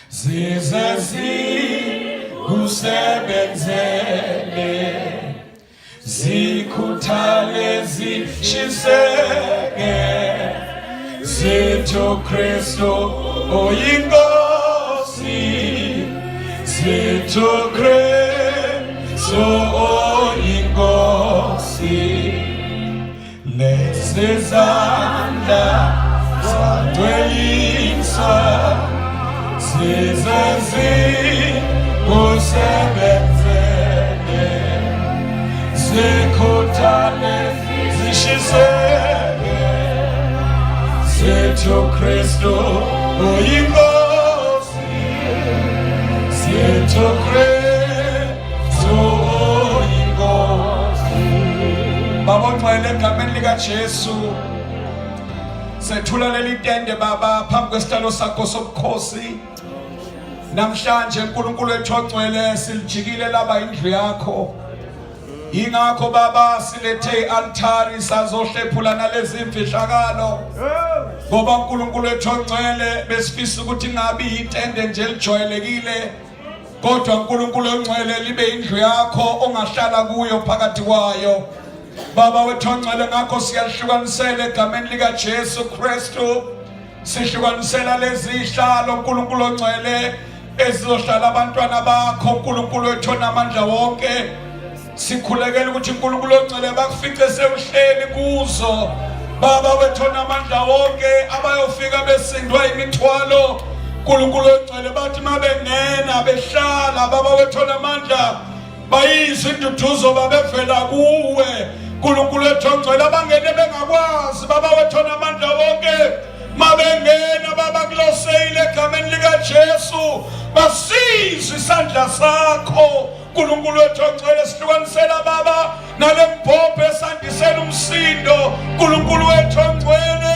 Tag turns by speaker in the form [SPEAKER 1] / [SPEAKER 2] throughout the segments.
[SPEAKER 1] zize zikusebenzele zikhuthale zishiseke zitho Kristu oyinkosi zitho Kristu oyinkosi lesizanda sadwelisa zize zikusebenzele zikhuthale zishiseke zitho Kristu oyinkosi zitho Kristu oyinkosi. Baba ongcwele egameni likaJesu sethula leli tende Baba phambi kwesitalo sakho sobukhosi. Namhlanje uNkulunkulu wethu ongcwele silijikile laba indlu yakho. Ingakho Baba silethe i-altari sazohlephula nalezi imfihlakalo. Ngoba uNkulunkulu wethu ongcwele besifisa ukuthi ngabi itende nje elijwayelekile, kodwa uNkulunkulu ongcwele libe indlu yakho ongahlala kuyo phakathi kwayo. Baba wethu ongcwele ngakho siyahlukanisela egameni likaJesu Kristu. Sihlukanisela lezi ihlalo uNkulunkulu ongcwele ezizohlala abantwana bakho uNkulunkulu wethu onamandla wonke. Sikhulekela ukuthi uNkulunkulu ongcwele bakufice sewuhleli kuzo. Baba wethu onamandla wonke abayofika besindwa imithwalo uNkulunkulu ongcwele bathi mabengena behlala Baba wethu onamandla bayizwe induduzo babevela kuwe uNkulunkulu wethu ongcwele abangene bengakwazi Baba wethu onamandla wonke mabengena Baba kuloseyile egameni likaJesu basizwe isandla sakho uNkulunkulu wethu ongcwele. Sihlukanisela Baba nale mbhobho esandisela umsindo uNkulunkulu wethu ongcwele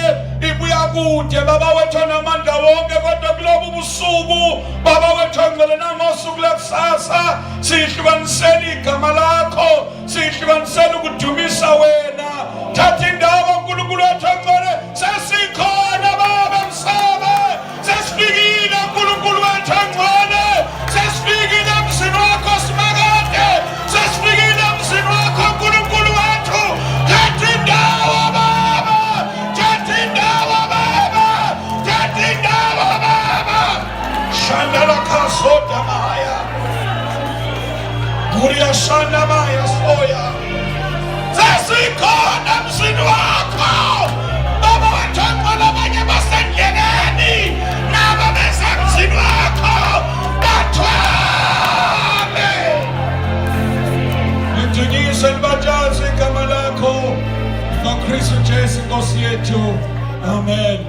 [SPEAKER 1] ibuya kude Baba wethu onamandla wonke, kodwa kulobu busuku Baba wethu ongcwele nangosuku lekusasa sihlukanisela igama lakho, sihlukanisela ukudumisa wena. Thatha indawo uNkulunkulu wethu ongcwele, sesikhona Baba emhlaba, sesifikile uNkulunkulu wethu ongcwele, sesifikile emzini wakho simakade, sesifikile emzini wakho uNkulunkulu wethu. Thatha indawo Baba, thatha indawo Baba, thatha indawo Baba. Shandala kasoda maya Guria shanda maya soya sesikhona emzini wakho Baba wethu ongcwele. Abanye basendleleni nabo besemzini wakho bathwale lidunyiswe libajaze igama lakho ngoKristu Jesu Nkosi yethu. Amen.